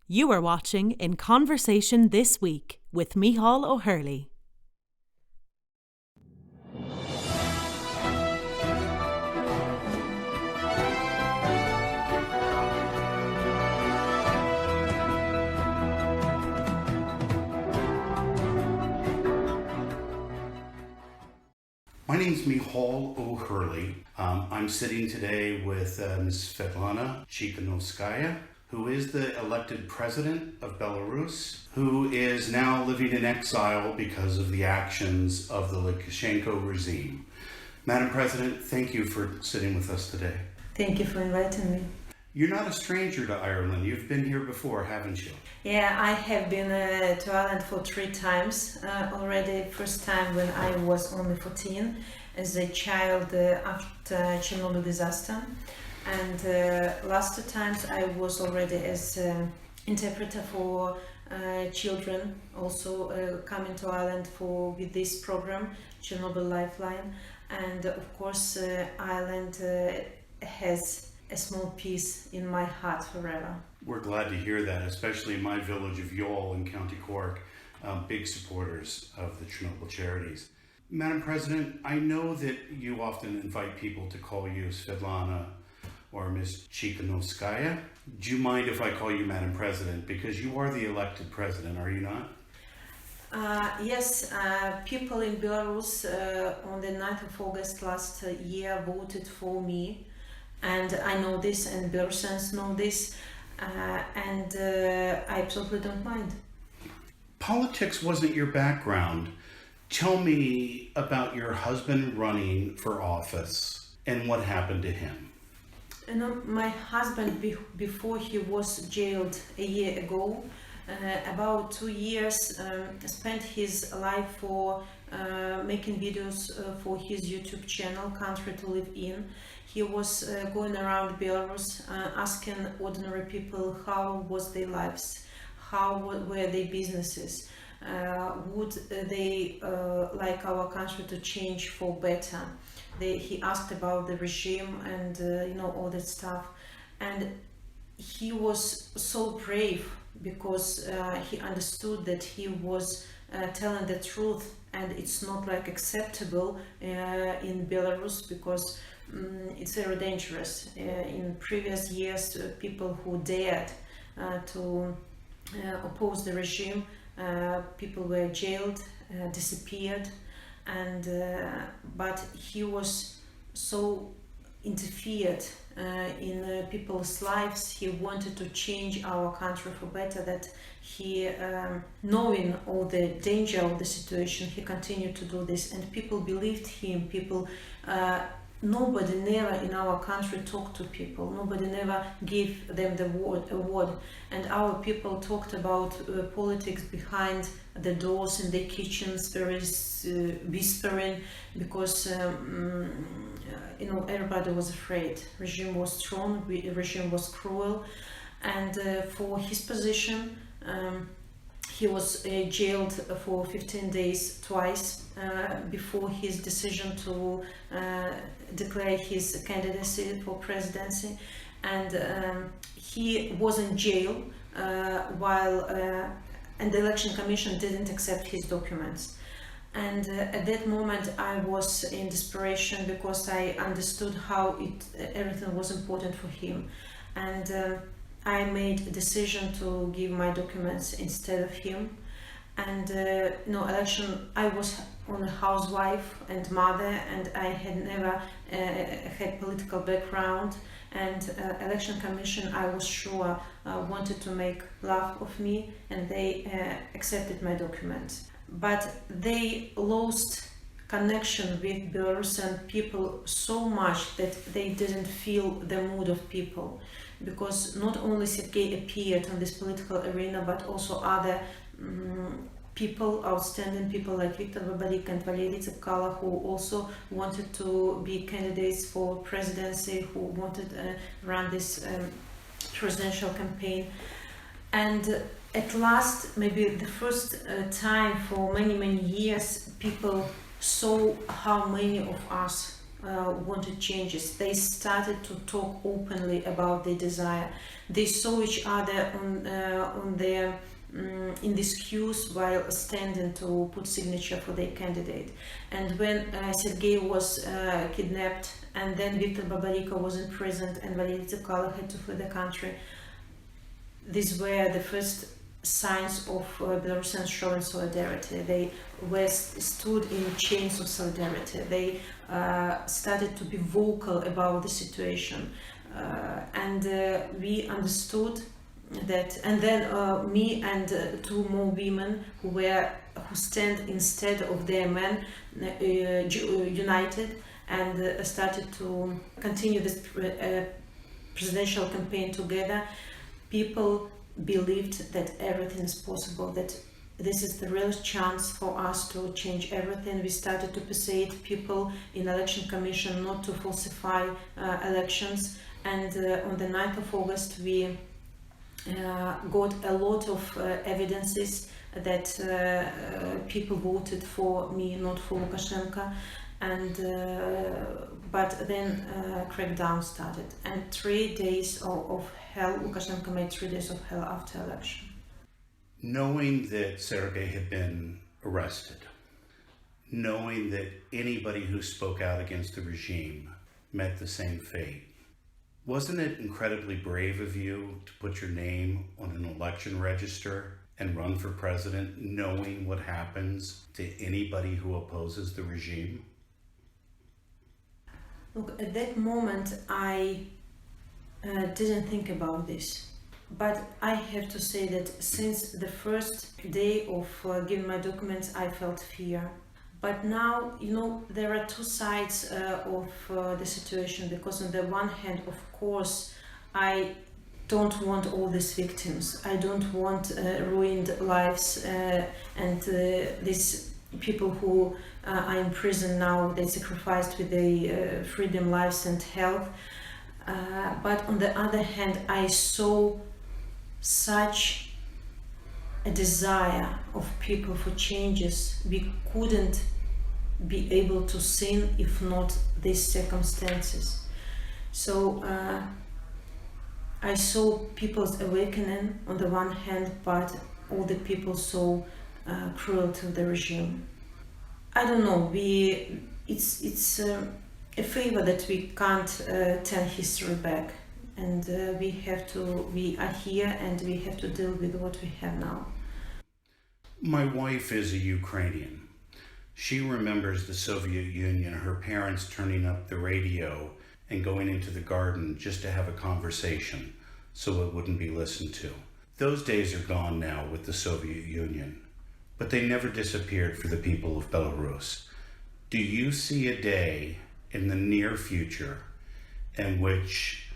You are watching In Conversation This Week with Miceal O'Hurley. My name is Miceal O'Hurley. I'm sitting today with Ms. Sviatliana Tsikhanouskaya, who is the elected president of Belarus, who is now living in exile because of the actions of the Lukashenko regime. Madam President, thank you for sitting with us today. Thank you for inviting me. You're not a stranger to Ireland. You've been here before, haven't you? Yeah, I have been to Ireland for 3 times already. First time when I was only 14 as a child after Chernobyl disaster. And last 2 times I was already as interpreter for children, also coming to Ireland with this program, Chernobyl Lifeline. And of course Ireland has a small piece in my heart forever. We're glad to hear that, especially in my village of Youghal in County Cork, big supporters of the Chernobyl charities. Madam President, I know that you often invite people to call you Sviatliana or Ms. Tsikhanouskaya. Do you mind if I call you Madam President? Because you are the elected president, are you not? Yes, people in Belarus on the 9th of August last year voted for me. And I know this, and Belarusians know this, and I absolutely don't mind. Politics wasn't your background. Tell me about your husband running for office and what happened to him. You know, my husband, before he was jailed a year ago, about 2 years, spent his life for making videos for his YouTube channel, Country to Live In. He was going around Belarus asking ordinary people how was their lives, how were their businesses, would they like our country to change for better. He asked about the regime and all that stuff, and he was so brave because he understood that he was telling the truth, and it's not like acceptable in Belarus because it's very dangerous. In previous years, people who dared to oppose the regime, people were jailed, disappeared, and but he was so interfered in people's lives. He wanted to change our country for better, that he, knowing all the danger of the situation, he continued to do this, and people believed him. People nobody never in our country talked to people. Nobody never gave them a word. And our people talked about politics behind the doors in the kitchens, very whispering, because everybody was afraid. Regime was strong, regime was cruel, and for his position, he was jailed for 15 days twice before his decision to declare his candidacy for presidency, and he was in jail and the election commission didn't accept his documents. And at that moment I was in desperation because I understood how everything was important for him, and I made a decision to give my documents instead of him. And election, I was only housewife and mother, and I had never had political background, and election commission, I was sure, wanted to make love of me, and they accepted my documents. But they lost connection with Belarusian people so much that they didn't feel the mood of people, because not only Sergei appeared on this political arena, but also other people, outstanding people like Viktor Babarik and Valery Tsakala, who also wanted to be candidates for presidency, who wanted to run this presidential campaign. And at last, maybe the first time for many years, people saw how many of us wanted changes. They started to talk openly about their desire. They saw each other on their in these queues while standing to put signature for their candidate. And when Sergei was kidnapped, and then Viktor Babarika was imprisoned, and Valery Tsykalo had to flee the country, these were the first signs of Belarusians showing solidarity. They stood in chains of solidarity. They started to be vocal about the situation, and we understood that. And then me and two more women who stand instead of their men united and started to continue this presidential campaign together. People believed that everything is possible, that this is the real chance for us to change everything. We started to persuade people in election commission not to falsify elections, and on the 9th of August we got a lot of evidences that people voted for me, not for Lukashenko. And but then crackdown started, and 3 days of hell. Lukashenko made 3 days of hell after election. Knowing that Sergei had been arrested, knowing that anybody who spoke out against the regime met the same fate, wasn't it incredibly brave of you to put your name on an election register and run for president, knowing what happens to anybody who opposes the regime? Look, at that moment I didn't think about this, but I have to say that since the first day of giving my documents I felt fear. But now, there are two sides of the situation, because on the one hand, of course, I don't want all these victims. I don't want ruined lives and these people who are in prison now. They sacrificed with their freedom, lives and health. But on the other hand, I saw such a desire of people for changes. We couldn't be able to sin if not these circumstances. So I saw people's awakening on the one hand, but all the people saw cruelty of the regime. I don't know. It's a favor that we can't turn history back, and we are here and we have to deal with what we have now. My wife is a Ukrainian. She remembers the Soviet Union, her parents turning up the radio and going into the garden just to have a conversation so it wouldn't be listened to. Those days are gone now with the Soviet Union, but they never disappeared for the people of Belarus. Do you see a day in the near future in which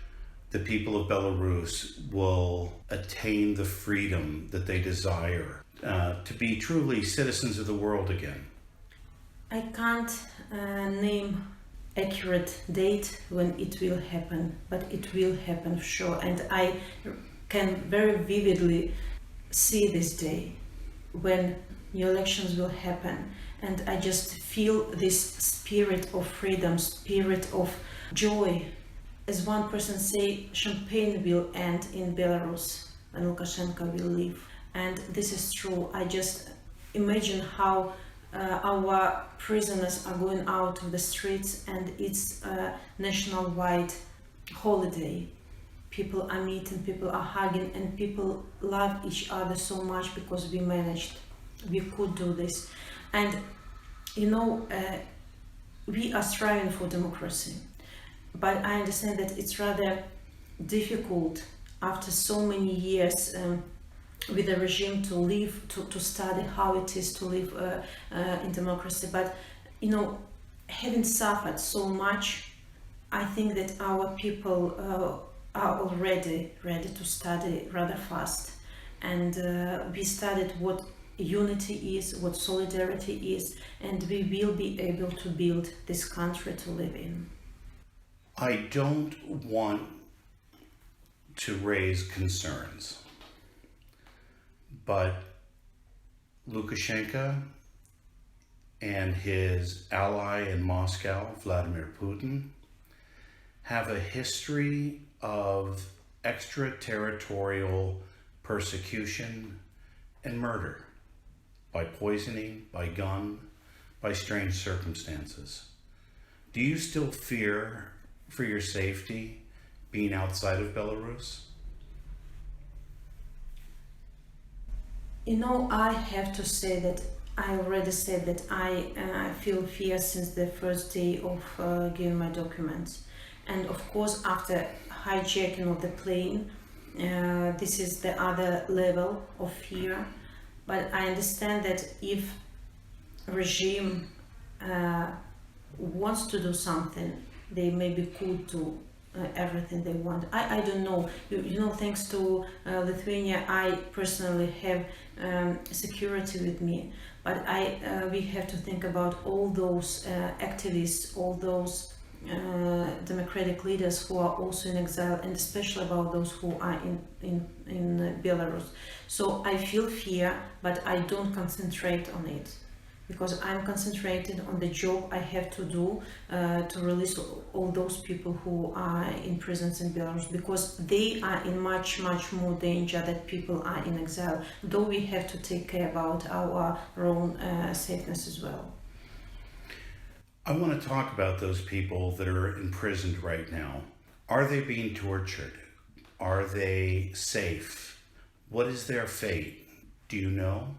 the people of Belarus will attain the freedom that they desire, to be truly citizens of the world again? I can't name accurate date when it will happen, but it will happen for sure. And I can very vividly see this day when new elections will happen. And I just feel this spirit of freedom, spirit of joy. As one person say, champagne will end in Belarus and Lukashenko will leave. And this is true. I just imagine how our prisoners are going out of the streets, and it's a national-wide holiday. People are meeting, people are hugging, and people love each other so much because we managed. We could do this. And we are striving for democracy, but I understand that it's rather difficult after so many years with the regime to live, to study how it is to live in democracy. But having suffered so much, I think that our people are already ready to study rather fast, and we studied what unity is, what solidarity is, and we will be able to build this country to live in. I don't want to raise concerns, but Lukashenko and his ally in Moscow, Vladimir Putin, have a history of extraterritorial persecution and murder by poisoning, by gun, by strange circumstances. Do you still fear for your safety being outside of Belarus? I have to say that I already said that I feel fear since the first day of giving my documents. And of course, after hijacking of the plane, this is the other level of fear. But I understand that if regime wants to do something, they maybe could do everything they want. I don't know. Thanks to Lithuania, I personally have security with me. But we have to think about all those activists, all those democratic leaders who are also in exile, and especially about those who are in Belarus. So I feel fear, but I don't concentrate on it, because I'm concentrated on the job I have to do to release all those people who are in prisons in Belarus, because they are in much more danger than people are in exile, though we have to take care about our own safeness as well. I want to talk about those people that are imprisoned right now. Are they being tortured? Are they safe? What is their fate? Do you know?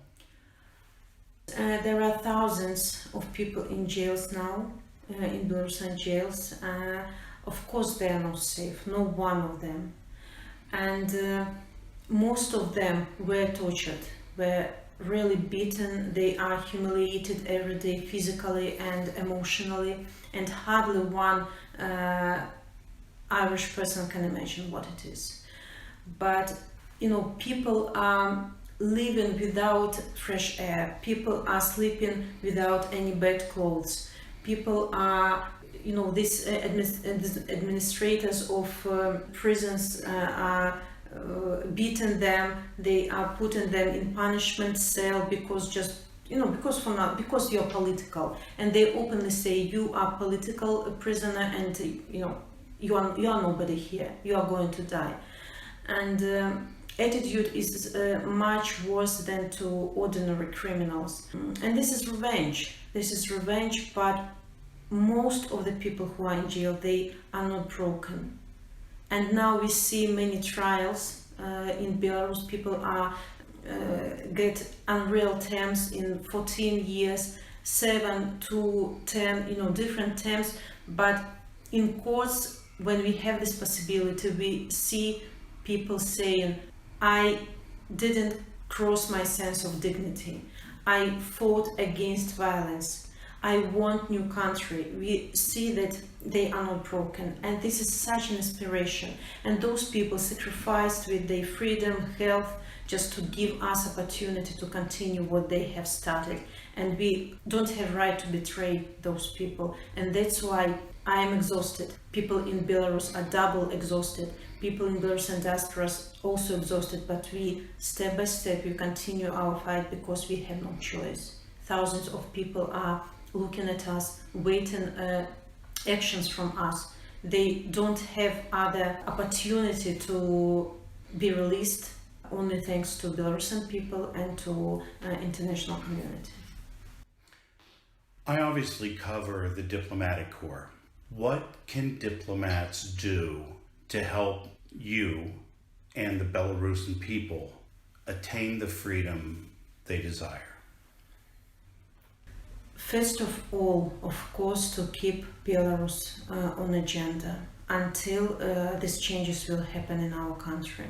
There are thousands of people in jails now, in Belarusian jails. Of course they are not safe, no one of them. And most of them were tortured, were really beaten, they are humiliated every day physically and emotionally, and hardly one Irish person can imagine what it is. But people are living without fresh air, people are sleeping without any bed clothes, people are these administrators of prisons are beating them, they are putting them in punishment cell because you're political, and they openly say you are political prisoner, and you are nobody here, you are going to die. And attitude is much worse than to ordinary criminals, and this is revenge. But most of the people who are in jail, they are not broken. And now we see many trials in Belarus. People are get unreal terms in 14 years, 7 to 10, different terms. But in courts, when we have this possibility, we see people saying, I didn't cross my sense of dignity. I fought against violence. I want new country. We see that they are not broken, and this is such an inspiration. And those people sacrificed with their freedom, health, just to give us opportunity to continue what they have started. And we don't have right to betray those people. And that's why I am exhausted. People in Belarus are double exhausted. People in Belarusian diaspora also exhausted. But we, step by step, we continue our fight because we have no choice. Thousands of people are looking at us, waiting actions from us. They don't have other opportunity to be released, only thanks to Belarusian people and to international community. I obviously cover the diplomatic corps. What can diplomats do to help you and the Belarusian people attain the freedom they desire? First of all, of course, to keep Belarus on agenda until these changes will happen in our country.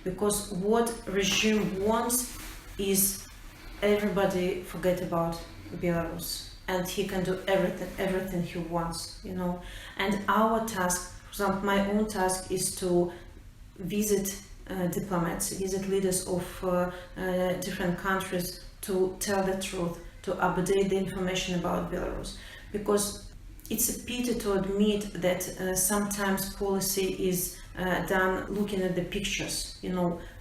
Because what regime wants is everybody forget about Belarus, and he can do everything he wants, And our task, for example, my own task is to visit diplomats, visit leaders of different countries to tell the truth, to update the information about Belarus, because it's a pity to admit that sometimes policy is done looking at the pictures.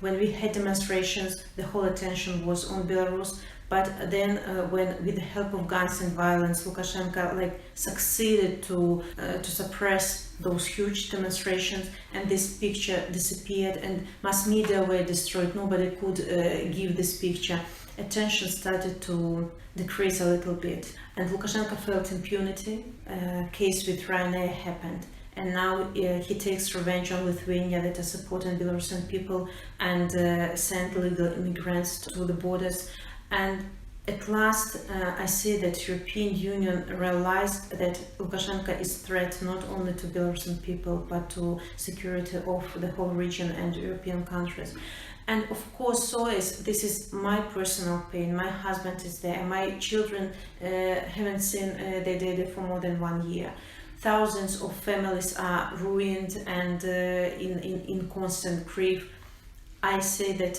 When we had demonstrations, the whole attention was on Belarus, But then when with the help of guns and violence, Lukashenko succeeded to suppress those huge demonstrations, and this picture disappeared, and mass media were destroyed. Nobody could give this picture. Attention started to decrease a little bit, and Lukashenko felt impunity. Case with Ryanair happened, and now he takes revenge on Lithuania that are supporting Belarusian people and sent illegal immigrants to the borders. And at last, I see that European Union realized that Lukashenko is threat not only to Belarusian people but to security of the whole region and European countries. And of course, this is my personal pain. My husband is there. My children haven't seen their daddy for more than 1 year. Thousands of families are ruined and in constant grief. I say that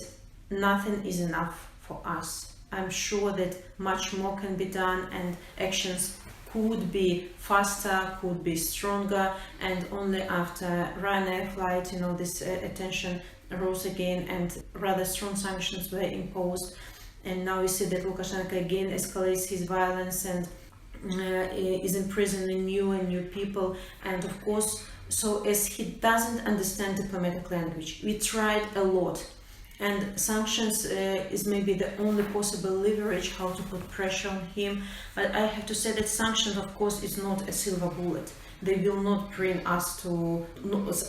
nothing is enough for us. I'm sure that much more can be done, and actions could be faster, could be stronger, and only after Ryanair flight, this attention rose again and rather strong sanctions were imposed. And now we see that Lukashenko again escalates his violence and is imprisoning new people. And of course, so as he doesn't understand diplomatic language, we tried a lot. And sanctions is maybe the only possible leverage how to put pressure on him. But I have to say that sanctions, of course, is not a silver bullet. They will not bring us to,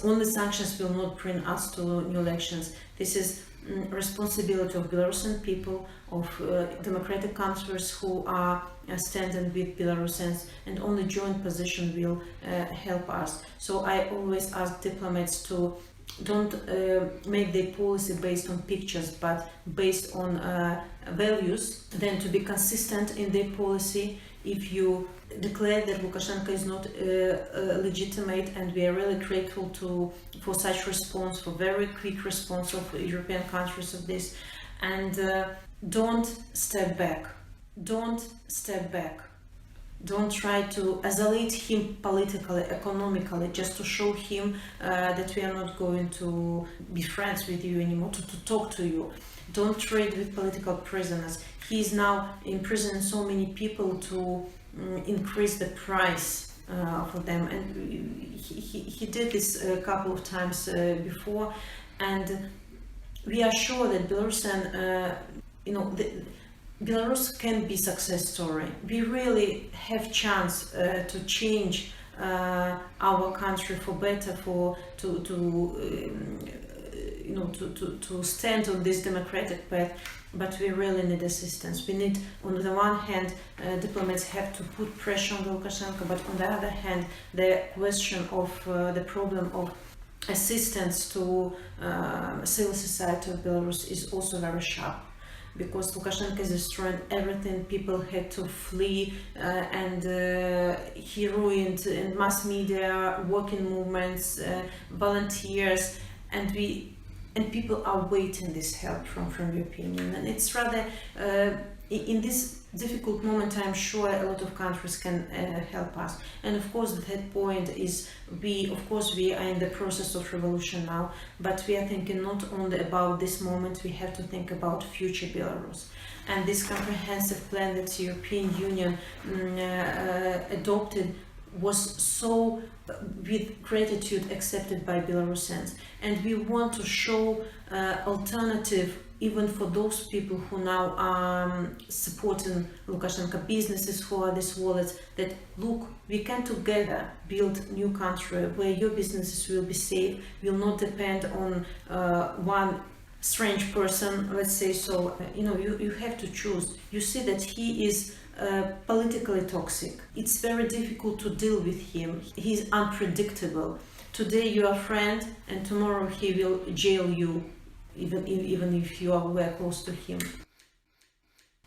only sanctions will not bring us to new elections. This is responsibility of Belarusian people, of democratic countries who are standing with Belarusians, and only joint position will help us. So I always ask diplomats to don't make their policy based on pictures but based on values, then to be consistent in their policy. If you declare that Lukashenko is not legitimate, and we are really grateful for such response, for very quick response of European countries of this, and don't step back. Don't try to isolate him politically, economically, just to show him that we are not going to be friends with you anymore, to talk to you. Don't trade with political prisoners. He is now imprisoning so many people to increase the price for them, and he did this a couple of times before, and we are sure that Belarusian, Belarus can be success story. We really have chance to change our country for better, to stand on this democratic path. But we really need assistance. We need, on the one hand, diplomats have to put pressure on Lukashenko, but on the other hand, the question of the problem of assistance to civil society of Belarus is also very sharp. Because Lukashenko is destroying everything, people had to flee, and he ruined mass media, working movements, volunteers, and people are waiting this help from European Union. And it's rather in this difficult moment, I'm sure a lot of countries can help us. And of course, the third point is we are in the process of revolution now, but we are thinking not only about this moment, we have to think about future Belarus. And this comprehensive plan that the European Union adopted was so with gratitude accepted by Belarusians. And we want to show alternative even for those people who now are supporting Lukashenko, businesses who are these wallets, that look, we can together build new country where your businesses will be safe, will not depend on one strange person, let's say. So you have to choose. You see that he is politically toxic. It's very difficult to deal with him. He's unpredictable. Today you are a friend, and tomorrow he will jail you, even if you are close to him.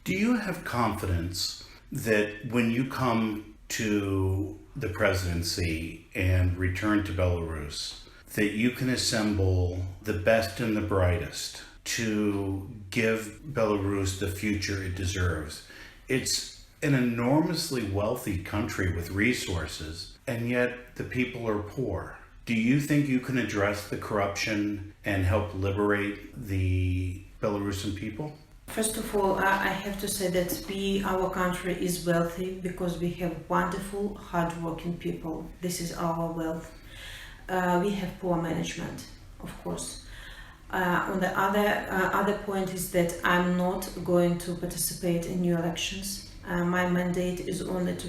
Do you have confidence that when you come to the presidency and return to Belarus, that you can assemble the best and the brightest to give Belarus the future it deserves? It's an enormously wealthy country with resources, and yet the people are poor. Do you think you can address the corruption and help liberate the Belarusian people? First of all, I have to say that our country is wealthy because we have wonderful, hardworking people. This is our wealth. We have poor management, of course. On the other point is that I'm not going to participate in new elections. My mandate is only to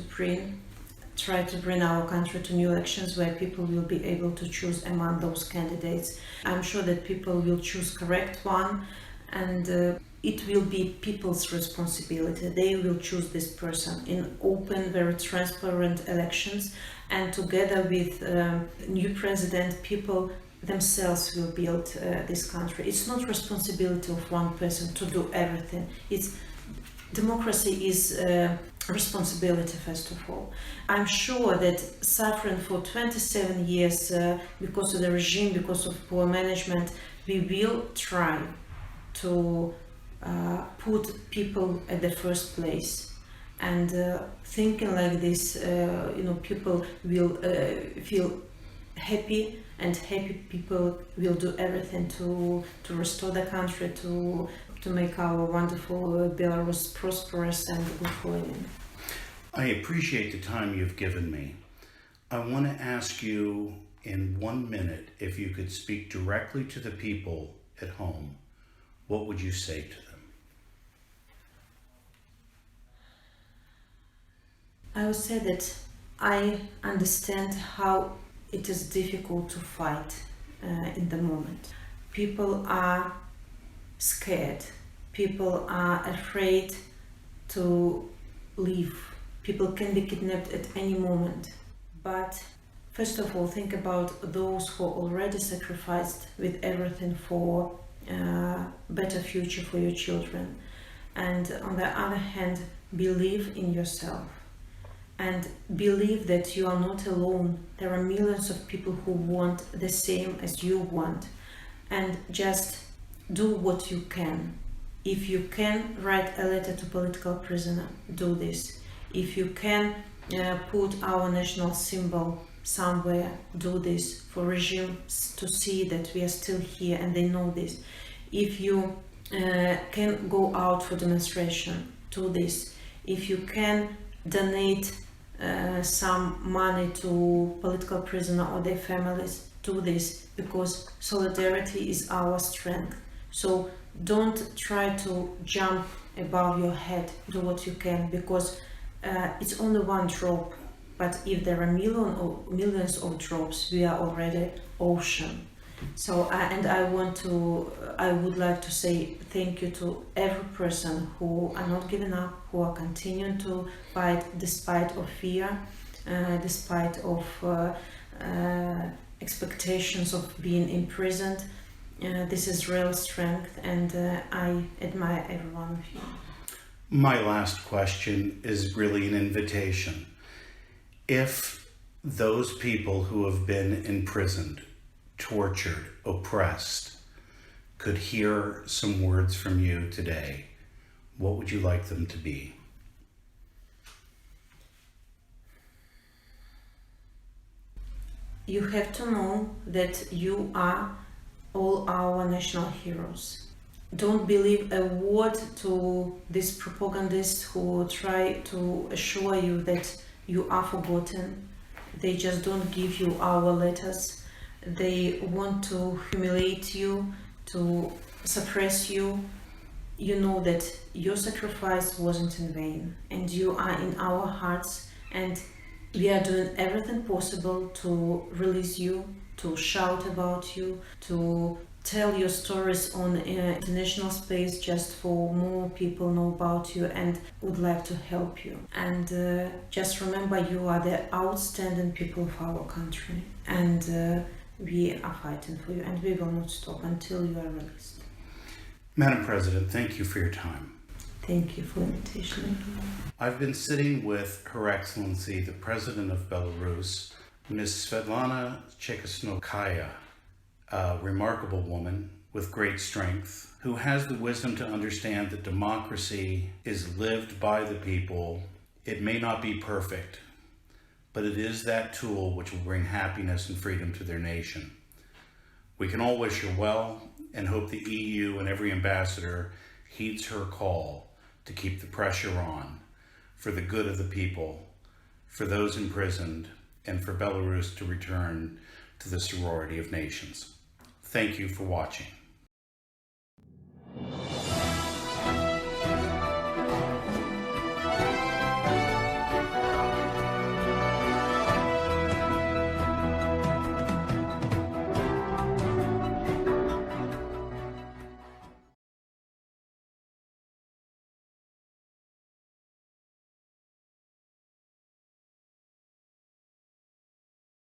try to bring our country to new elections where people will be able to choose among those candidates. I'm sure that people will choose correct one, and it will be people's responsibility. They will choose this person in open, very transparent elections, and together with new president, people themselves will build this country. It's not responsibility of one person to do everything. Democracy is responsibility, first of all. I'm sure that suffering for 27 years because of the regime, because of poor management, we will try to put people at the first place. And thinking like this, people will feel happy, and happy people will do everything to restore the country, to make our wonderful Belarus prosperous and good for living. I appreciate the time you've given me. I want to ask you in 1 minute if you could speak directly to the people at home. What would you say to them? I would say that I understand how it is difficult to fight in the moment. People are scared. People are afraid to leave. People can be kidnapped at any moment. But first of all, think about those who already sacrificed with everything for a better future for your children. And on the other hand, believe in yourself. And believe that you are not alone. There are millions of people who want the same as you want. And just do what you can. If you can write a letter to political prisoner, do this. If you can put our national symbol somewhere, do this for regimes to see that we are still here and they know this. If you can go out for demonstration, do this. If you can donate some money to political prisoner or their families, do this, because solidarity is our strength. So don't try to jump above your head. Do what you can, because it's only one drop, but if there are millions of drops, we are already ocean. So I would like to say thank you to every person who are not giving up, who are continuing to fight despite of fear, despite of expectations of being imprisoned. This is real strength, and I admire every one of you. My last question is really an invitation. If those people who have been imprisoned, tortured, oppressed, could hear some words from you today, what would you like them to be? You have to know that you are all our national heroes. Don't believe a word to these propagandists who try to assure you that you are forgotten. They just don't give you our letters. They want to humiliate you, to suppress you. You know that your sacrifice wasn't in vain, and you are in our hearts, and we are doing everything possible to release you, to shout about you, to tell your stories on international space, just for more people know about you and would like to help you. And just remember, you are the outstanding people of our country, and we are fighting for you, and we will not stop until you are released. Madam President, thank you for your time. Thank you for the invitation. I've been sitting with Her Excellency, the President of Belarus, Ms. Sviatliana Tsikhanouskaya, a remarkable woman with great strength, who has the wisdom to understand that democracy is lived by the people. It may not be perfect, but it is that tool which will bring happiness and freedom to their nation. We can all wish her well and hope the EU and every ambassador heeds her call to keep the pressure on for the good of the people, for those imprisoned, and for Belarus to return to the sorority of nations. Thank you for watching.